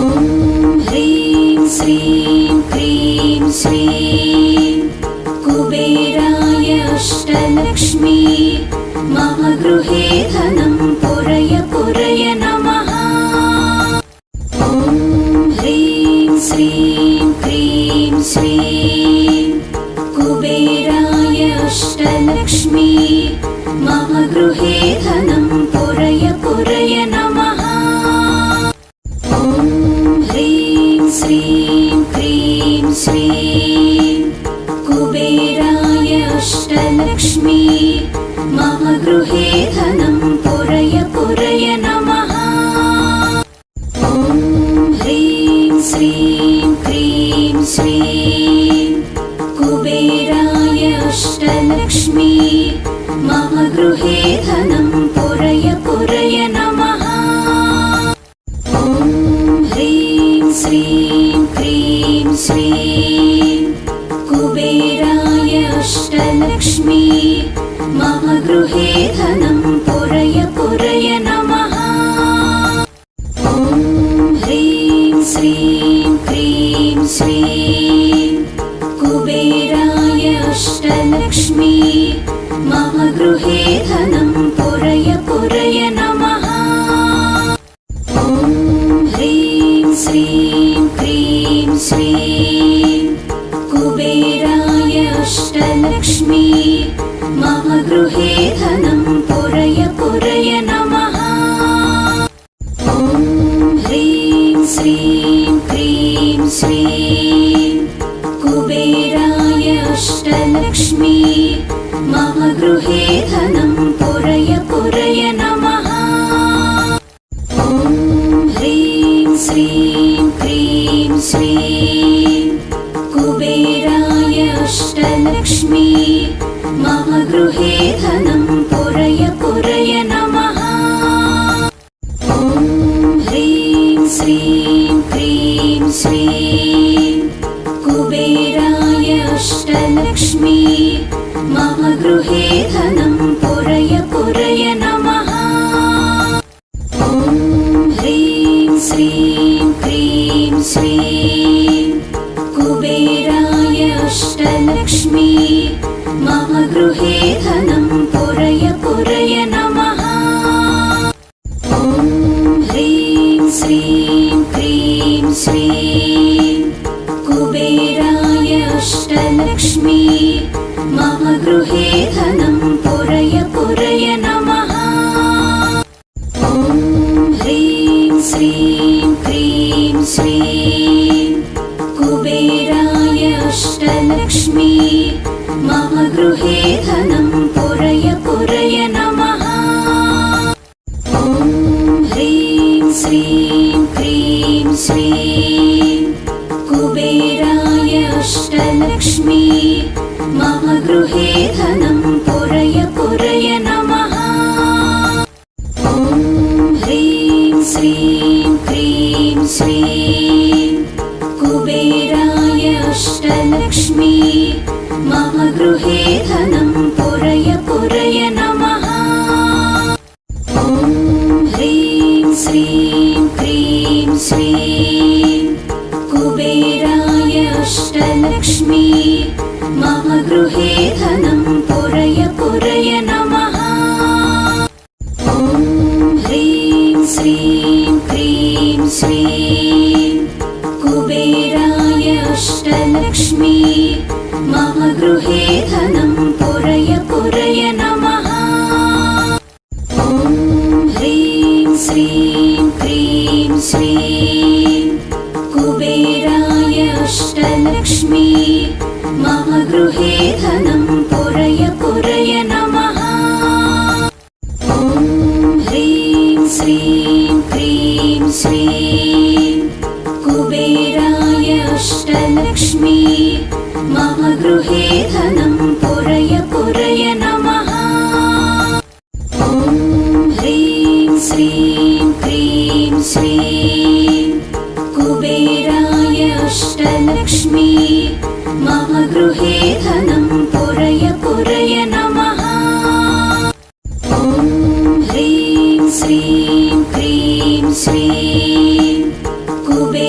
ह्रीं श्रीं क्रीं श्रीं कुबेराय अष्टलक्ष्मी मम गृहे धनं पुरय पुरय नमः। ह्रीं श्रीं क्रीं श्रीं कुबेराय अष्टलक्ष्मी मम गृहे धनं पुरय पुरय नमः। ह्रीं श्रीं क्रीं श्रीं कुबेराय अष्टलक्ष्मी मम गृहे धनं पुरय पुरय नमः। ह्रीं श्रीं क्रीं श्रीं कुबेराय अष्टलक्ष्मी मम गृहे धनं पुरय पुरय नमः। ह्रीं श्रीं क्रीं श्रीं कुबेराय अष्टलक्ष्मी मम गृहे धनं पुरय पुरय नमः। ह्रीं श्रीं क्रीं श्रीं कुबेराय अष्टलक्ष्मी मम गृहे धनं पुरय पुरय नमः। ह्रीं श्रीं क्रीं श्रीं कुबेराय अष्टलक्ष्मी मम गृहे धनं पुरय पुरय नमः। ह्रीं श्रीं क्रीं श्रीं कुबेराय अष्टलक्ष्मी मम गृहे धनं पुरय पुरय नमः। ह्रीं श्रीं क्रीं श्रीं कुबेराय अष्टलक्ष्मी मम गृहे धनं पुरय पुरय नमः। ह्रीं श्रीं क्रीं श्रीं कुबेराय अष्टलक्ष्मी मम गृहे धनं पुरय पुरय नमः। ह्रीं श्रीं क्रीं श्रीं कुबेराय अष्टलक्ष्मी मम गृहे धनं पुरय पुरय नमः। ह्रीं श्रीं क्रीं श्रीं कुबेराय अष्टलक्ष्मी मम गृहे धनं पुरय पुरय नमः। ह्रीं श्रीं क्रीं श्रीं कुबेराय अष्टलक्ष्मी मम गृहे धनं पुरय पुरय नमः। ह्रीं श्रीं क्रीं श्रीं कुबेराय अष्टलक्ष्मी मम गृहे धनं पुरय पुरय नमः। ह्रीं श्रीं क्रीं श्रीं कुबेराय अष्टलक्ष्मी मम गृहे धनं पुरय पुरय नमः। ह्रीं श्रीं क्रीं श्रीं कुबेराय अष्टलक्ष्मी मम गृहे धनं पुरय पुरय नमः। ह्रीं श्रीं क्रीं श्रीं कुबेराय अष्टलक्ष्मी मम गृहे धनं पुरय पुरय नमः। ह्रीं श्रीं क्रीं श्रीं कुबेराय अष्टलक्ष्मी मम गृहे धनं पुरय पुरय नमः। ह्रीं श्रीं क्रीं श्रीं कुबेराय अष्टलक्ष्मी मम गृहे धनं पुरय पुरय नमः। ह्रीं श्रीं क्रीं श्रीं कुबेराय अष्टलक्ष्मी मम गृहे धनं पुरय पुरय नमः। ह्रीं श्रीं क्रीं श्रीं कुबेराय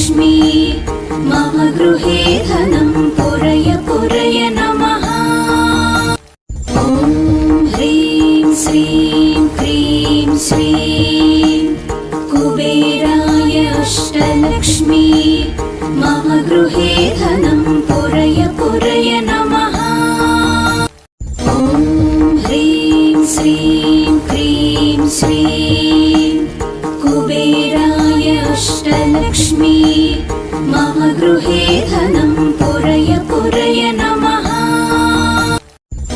अष्टलक्ष्मी मम गृहे धनं पुरय पुरय नमः। ॐ ह्रीं श्रीं क्रीं श्रीं कुबेराय अष्टलक्ष्मी मम गृहे धनं पुरय पुरय नमः। ॐ ह्रीं श्रीं क्रीं श्रीं कुबेराय अष्टलक्ष्मी मम गृहे धनं पुरय पुरय नमः।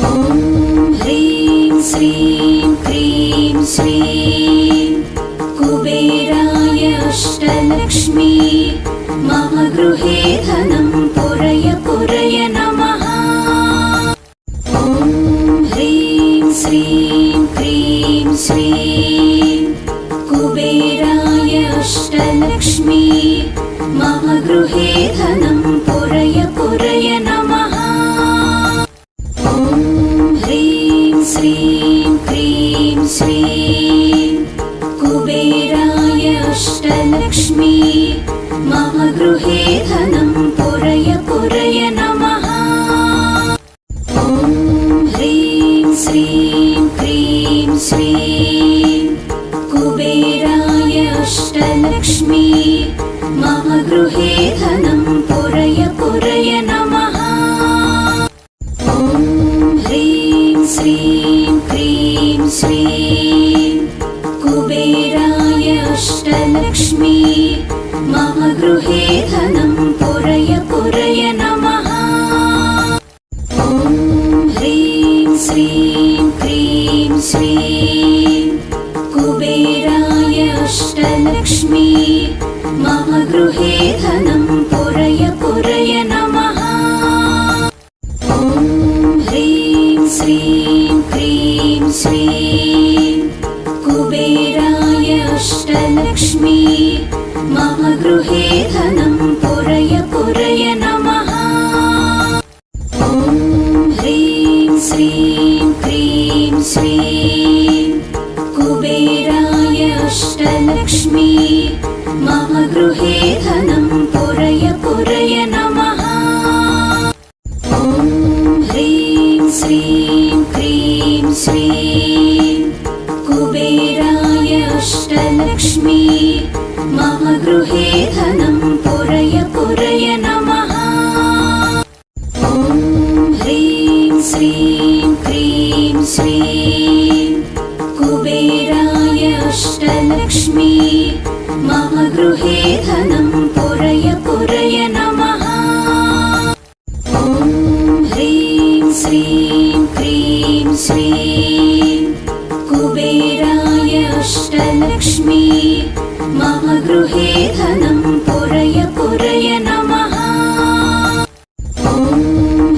ॐ ह्रीं श्रीं क्रीं श्रीं कुबेराय अष्टलक्ष्मी मम गृहे धनं पुरय पुरय नमः। ॐ ह्रीं श्रीं क्रीं श्रीं कुबेराय अष्टलक्ष्मी मम गृहे धनं पुरय पुरय नमः। ॐ ह्रीं श्रीं क्रीं श्रीं कुबेराय अष्टलक्ष्मी मम गृहे धनं पुरय पुरय नमः। ॐ ह्रीं श्रीं क्रीं श्रीं कुबेराय अष्टलक्ष्मी मम गृहे धनं पुरय पुरय नमः। ॐ ह्रीं श्रीं क्रीं श्रीं कुबेराय अष्टलक्ष्मी मम गृहे धनं पुरय पुरय नमः। ॐ ह्रीं श्रीं क्रीं श्रीं कुबेराय अष्टलक्ष्मी मम गृहे धनं पुरय पुरय नमः। ॐ ह्रीं श्रीं क्रीं श्रीं कुबेराय अष्टलक्ष्मी मम गृहे धनं पुरय पुरय नमः। ॐ ह्रीं श्रीं क्रीं श्रीं कुबेराय अष्टलक्ष्मी मम गृहे धनं पुरय पुरय नमः। ॐ ह्रीं श्रीं क्रीं श्रीं कुबेराय अष्टलक्ष्मी मम गृहे धनं पुरय पुरय नमः। ॐ ह्रीं श्रीं क्रीं श्रीं कुबेराय अष्टलक्ष्मी मम गृहे धनं पुरय पुरय नमः। ॐ ह्रीं श्रीं क्रीं श्रीं कुबेराय अष्टलक्ष्मी मम गृहे धनं पुरय पुरय नमः। ॐ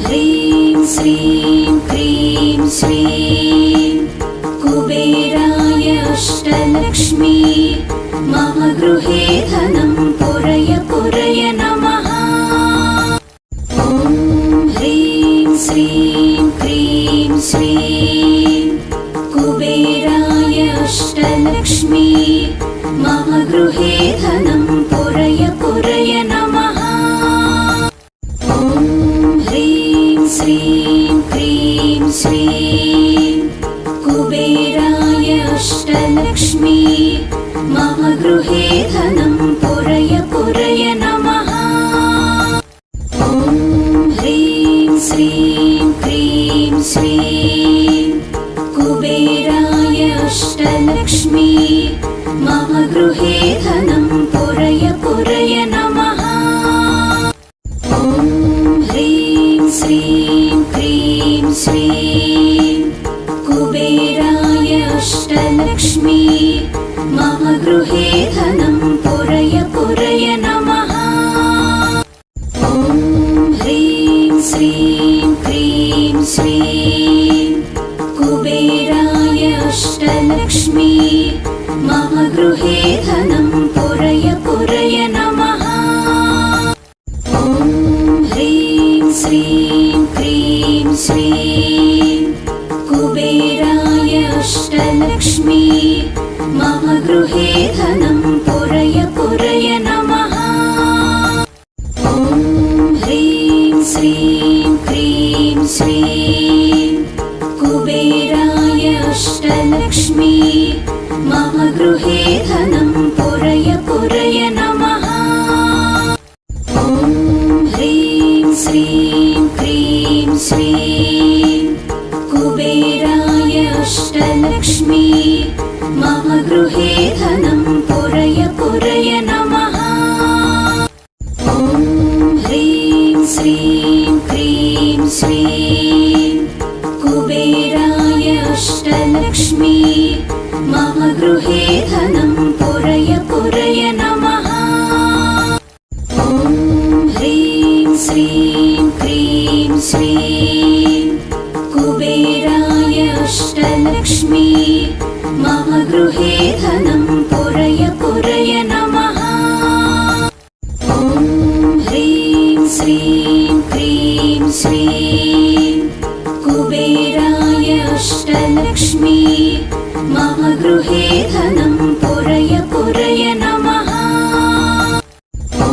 ह्रीं श्रीं क्रीं श्रीं कुबेराय अष्टलक्ष्मी मम गृहे धनं पुरय पुरय नमः। ॐ ह्रीं श्रीं क्रीं श्रीं कुबेराय अष्टलक्ष्मी मम गृहे धनं पुरय पुरय नमः। ॐ ह्रीं श्रीं क्रीं श्रीं कुबेराय अष्टलक्ष्मी मम गृहे धनं पुरय पुरय नमः। ॐ ह्रीं श्रीं क्रीं श्रीं कुबेराय अष्टलक्ष्मी मम गृहे धनं पुरय पुरय नमः। ॐ ह्रीं श्रीं क्रीं श्रीं कुबेराय अष्टलक्ष्मी मम गृहे धनं पुरय पुरय नमः। ॐ ह्रीं श्रीं क्रीं श्रीं कुबेराय अष्टलक्ष्मी मम गृहे धनं पुरय पुरय नमः। ॐ ह्रीं श्रीं क्रीं श्रीं कुबेराय अष्टलक्ष्मी मम गृहे धनं पुरय पुरय नमः। पुरय नमः। ॐ ह्रीं श्रीं क्रीं श्रीं कुबेराय अष्टलक्ष्मी मम गृहे धनं पुरय पुरय नमः। ॐ ह्रीं श्रीं क्रीं श्रीं कुबेराय अष्टलक्ष्मी मम गृहे धनं पुरय पुरय नमः। ॐ ह्रीं श्रीं क्रीं श्रीं कुबेराय अष्टलक्ष्मी मम गृहे धनं पुरय पुरय नमः। ॐ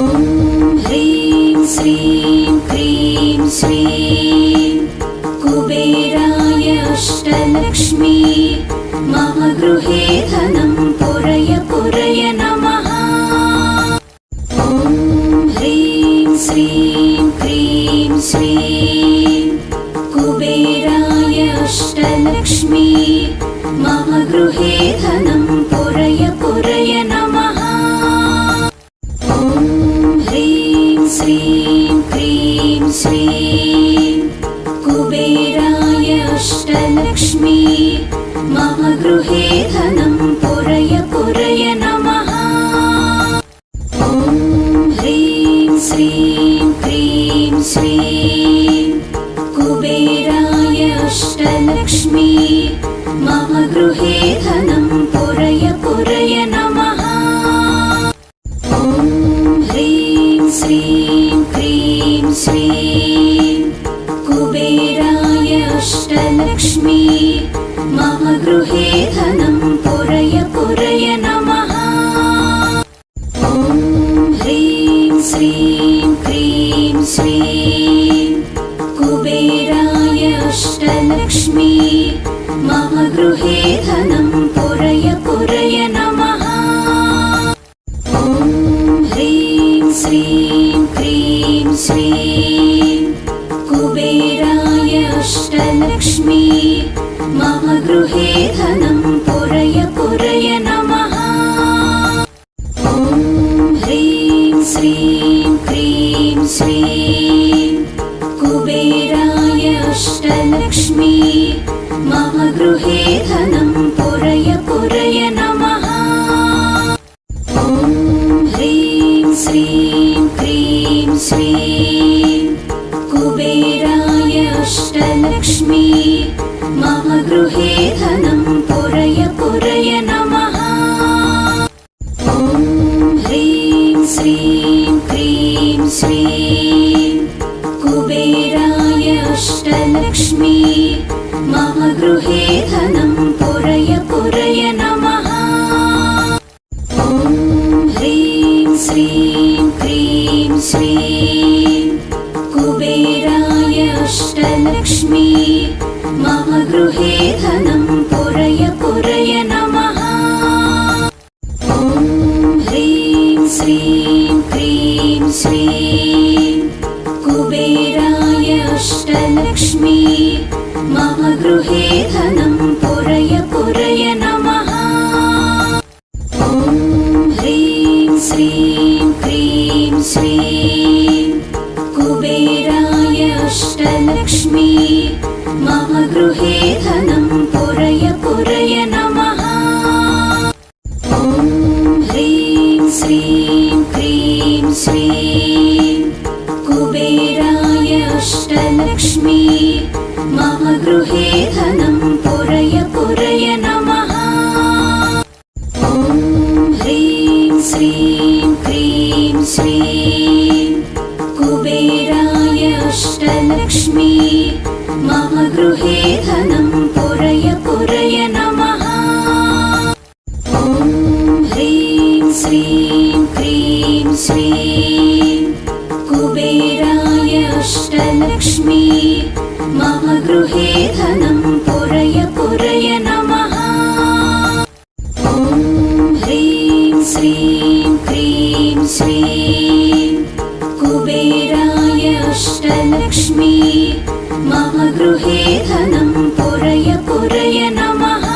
ह्रीं श्रीं क्रीं श्रीं कुबेराय अष्टलक्ष्मी मम गृहे धनं पुरय पुरय नमः। ॐ ह्रीं श्रीं क्रीं श्रीं कुबेराय अष्टलक्ष्मी मम गृहे धनं पुरय पुरय नमः। ॐ ह्रीं श्रीं क्रीं श्रीं कुबेराय अष्टलक्ष्मी मम गृहे धनं पुरय पुरय नमः। ॐ ह्रीं श्रीं क्रीं श्रीं कुबेराय अष्टलक्ष्मी मम गृहे धनं पुरय पुरय नमः। ॐ ह्रीं श्रीं क्रीं श्रीं कुबेराय अष्टलक्ष्मी मम गृहे धनं पुरय पुरय नमः। ॐ ह्रीं श्रीं क्रीं श्रीं कुबेराय अष्टलक्ष्मी मम गृहे धनं पुरय पुरय नमः। ॐ ह्रीं श्रीं क्रीं श्रीं कुबेराय अष्टलक्ष्मी मम गृहे धनं पुरय पुरय नमः। ॐ ह्रीं श्रीं क्रीं श्रीं कुबेराय अष्टलक्ष्मी मम गृहे धनं पुरय पुरय नमः। ॐ ह्रीं श्रीं क्रीं श्रीं कुबेराय अष्टलक्ष्मी मम गृहे धनं पुरय पुरय नमः। ॐ ह्रीं श्रीं क्रीं श्रीं कुबेराय अष्टलक्ष्मी मम गृहे धनं पुरय पुरय नमः। ॐ ह्रीं श्रीं क्रीं श्रीं कुबेराय अष्टलक्ष्मी मम गृहे धनं पुरय पुरय नमः। ॐ ह्रीं श्रीं क्रीं श्रीं कुबेराय अष्टलक्ष्मी मम गृहे धनं पुरय पुरय नमः। ॐ ह्रीं श्रीं क्रीं श्रीं कुबेराय अष्टलक्ष्मी मम गृहे धनं पुरय पुरय नमः। ॐ ह्रीं श्रीं क्रीं श्रीं कुबेराय अष्टलक्ष्मी मम गृहे धनं पुरय पुरय नमः। ॐ ह्रीं श्रीं क्रीं श्रीं कुबेराय अष्टलक्ष्मी मम गृहे धनं पुरय पुरय नमः। ॐ ह्रीं श्रीं क्रीं श्रीं कुबेराय अष्टलक्ष्मी मम गृहे धनं पुरय पुरय नमः। ॐ ह्रीं श्रीं क्रीं श्रीं कुबेराय अष्टलक्ष्मी मम गृहे धनं पुरय पुरय नमः।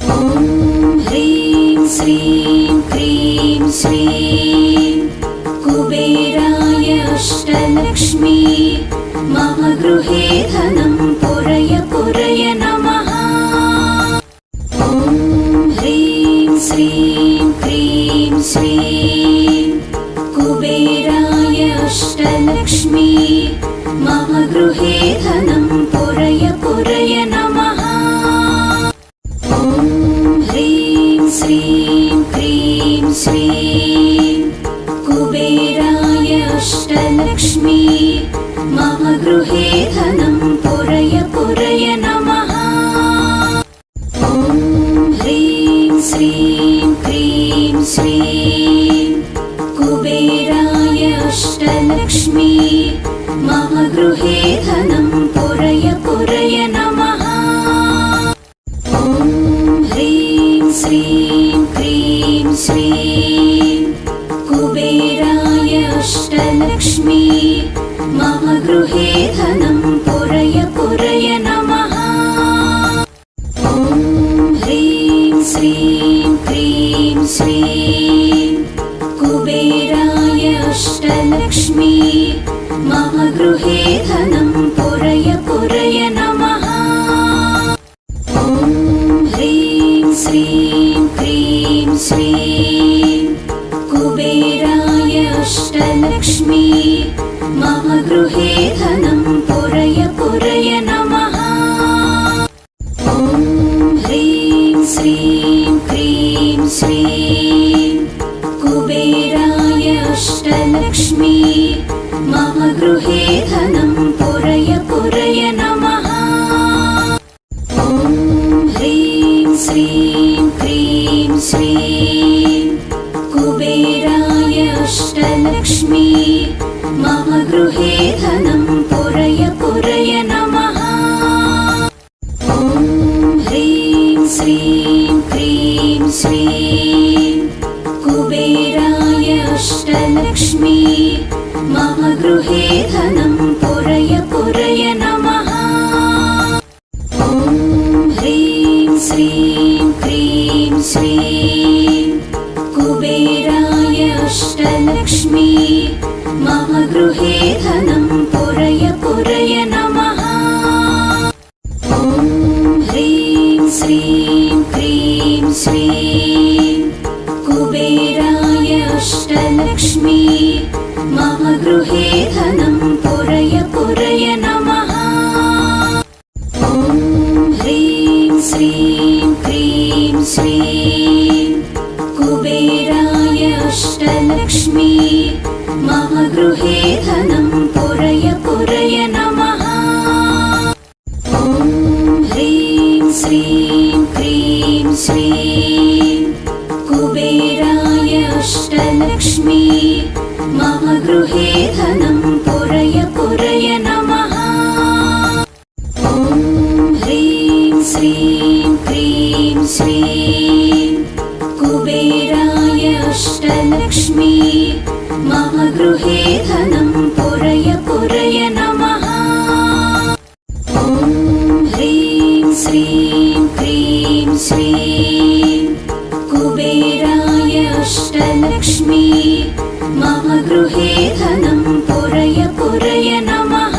ॐ ह्रीं श्रीं श्रीं कुबेराय अष्टलक्ष्मी मम गृहे धनं पुरय पुरय नमः। ॐ ह्रीं श्रीं क्रीं श्रीं कुबेराय अष्टलक्ष्मी मम गृहे धनं पुरय पुरय नमः। ॐ ह्रीं श्रीं क्रीं श्रीं कुबेराय अष्टलक्ष्मी मम गृहे धनं पुरय पुरय नमः। ॐ ह्रीं श्रीं क्रीं श्रीं कुबेराय अष्टलक्ष्मी मम गृहे धनं पुरय पुरय नमः। ॐ ह्रीं श्रीं क्रीं श्रीं कुबेराय अष्टलक्ष्मी मम गृहे धनं पुरय पुरय नमः। ॐ ह्रीं श्रीं क्रीं श्रीं कुबेराय अष्टलक्ष्मी मम गृहे धनं पुरय पुरय नमः। ॐ ह्रीं श्रीं क्रीं श्रीं कुबेराय अष्टलक्ष्मी मम गृहे धनं पुरय पुरय नमः। ॐ ह्रीं श्रीं क्रीं श्रीं कुबेराय अष्टलक्ष्मी मम गृहे धनं पुरय पुरय नमः। ॐ ह्रीं श्रीं क्रीं श्रीं कुबेराय अष्टलक्ष्मी मम गृहे धनं पुरय पुरय नमः। ॐ ह्रीं श्रीं क्रीं श्रीं कुबेराय अष्टलक्ष्मी मम गृहे धनं पुरय पुरय नमः। ॐ ह्रीं श्रीं क्रीं श्रीं कुबेराय अष्टलक्ष्मी मम गृहे धनं पुरय पुरय नमः। ॐ ह्रीं श्रीं क्रीं श्रीं कुबेराय अष्टलक्ष्मी मम गृहे धनं पुरय पुरय नमः। ॐ ह्रीं श्रीं क्रीं श्रीं कुबेराय अष्टलक्ष्मी मम गृहे धनं पुरय पुरय नमः। ॐ ह्रीं श्रीं क्रीं श्रीं कुबेराय अष्टलक्ष्मी मम गृहे धनं पुरय पुरय नमः। ॐ ह्रीं श्रीं क्रीं श्रीं कुबेराय अष्टलक्ष्मी मम गृहे धनं पुरय पुरय नमः।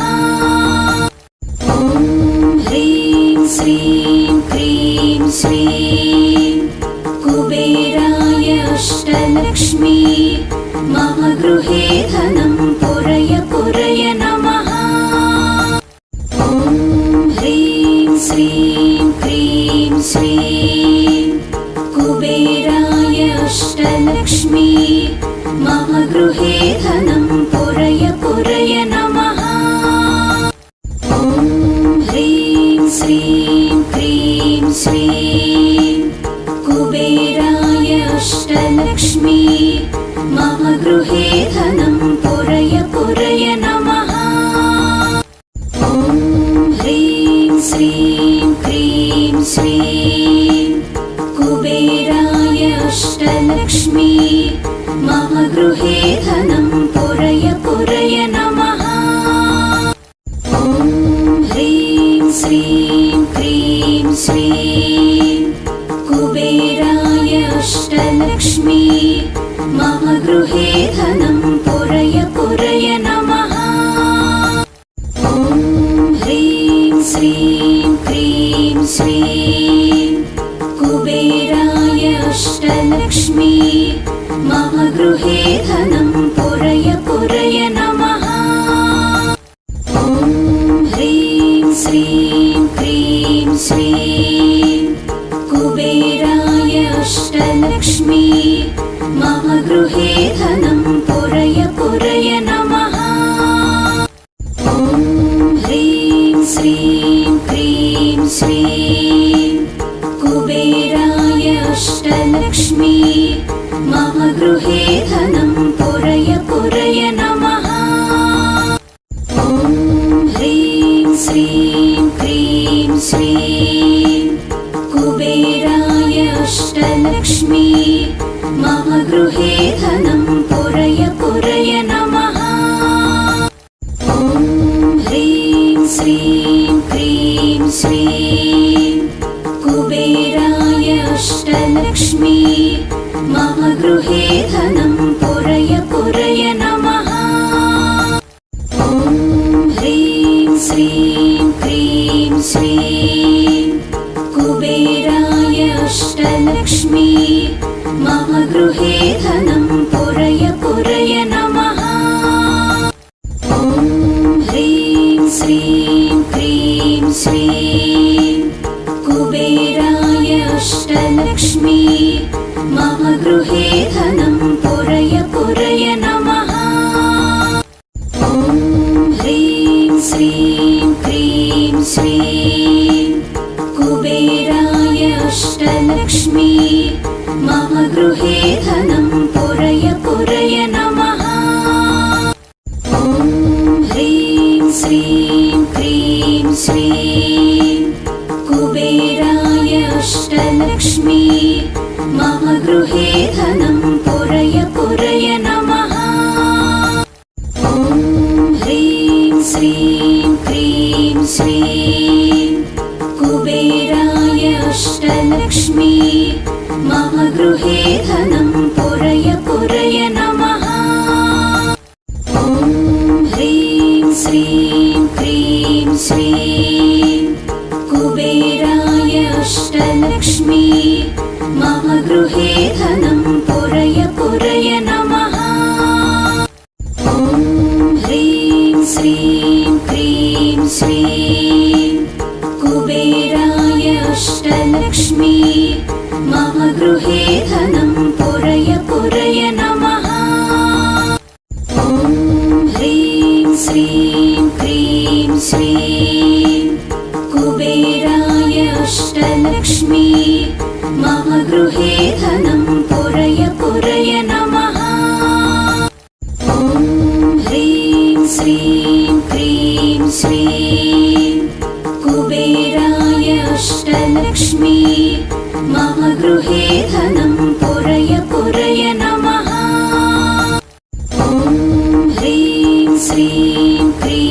ॐ ह्रीं श्रीं क्रीं श्रीं कुबेराय अष्टलक्ष्मी मम गृहे धनं पुरय पुरय नमः। ॐ ह्रीं श्रीं क्रीं श्रीं कुबेराय अष्टलक्ष्मी मम गृहे धनं पुरय पुरय नमः। ॐ ह्रीं श्रीं क्रीं श्रीं कुबेराय अष्टलक्ष्मी मम गृहे धनं पुरय पुरय नमः। ॐ ह्रीं श्रीं क्रीं श्रीं कुबेराय अष्टलक्ष्मी मम गृहे धनं पुरय पुरय नमः। ॐ ह्रीं श्रीं क्रीं श्रीं कुबेराय अष्टलक्ष्मी मम गृहे धनं पुरय पुरय नमः। ॐ ह्रीं श्रीं क्रीं श्रीं कुबेराय अष्टलक्ष्मी मम गृहे धनं पुरय पुरय नमः। ॐ ह्रीं श्रीं क्रीं श्रीं कुबेराय अष्टलक्ष्मी मम गृहे धनं पुरय पुरय नमः। ॐ ह्रीं श्रीं क्रीं श्रीं कुबेराय अष्टलक्ष्मी मम गृहे धनं पुरय पुरय नमः। ॐ ह्रीं श्रीं क्रीं श्रीं कुबेराय अष्टलक्ष्मी मम गृहे धनं पुरय पुरय नमः। ॐ ह्रीं श्रीं क्रीं श्रीं कुबेराय अष्टलक्ष्मी मम गृहे धनं पुरय पुरय नमः। ॐ ह्रीं श्रीं क्रीं श्रीं कुबेराय अष्टलक्ष्मी मम गृहे धनं पुरय पुरय नमः। ॐ ह्रीं श्रीं क्रीं श्रीं कुबेराय अष्टलक्ष्मी मम गृहे धनं पुरय पुरय नमः। ॐ ह्रीं श्रीं क्रीं श्रीं कुबेराय अष्टलक्ष्मी मम गृहे धनं पुरय पुरय नमः। ॐ ह्रीं श्रीं क्रीं श्रीं कुबेराय अष्टलक्ष्मी मम गृहे धनं पुरय पुरय नमः। ॐ ह्रीं श्रीं क्रीं श्रीं कुबेराय अष्टलक्ष्मी मम गृहे धनं पुरय पुरय नमः। ॐ ह्रीं श्रीं क्रीं श्रीं कुबेराय अष्टलक्ष्मी मम गृहे धनं पुरय पुरय नमः। ॐ ह्रीं श्रीं क्रीं श्रीं कुबेराय अष्टलक्ष्मी मम गृहे धनं पुरय पुरय नमः। ॐ ह्रीं श्रीं क्रीं श्रीं कुबेराय अष्टलक्ष्मी मम गृहे धनं पुरय पुरय नमः। ॐ ह्रीं श्रीं क्रीं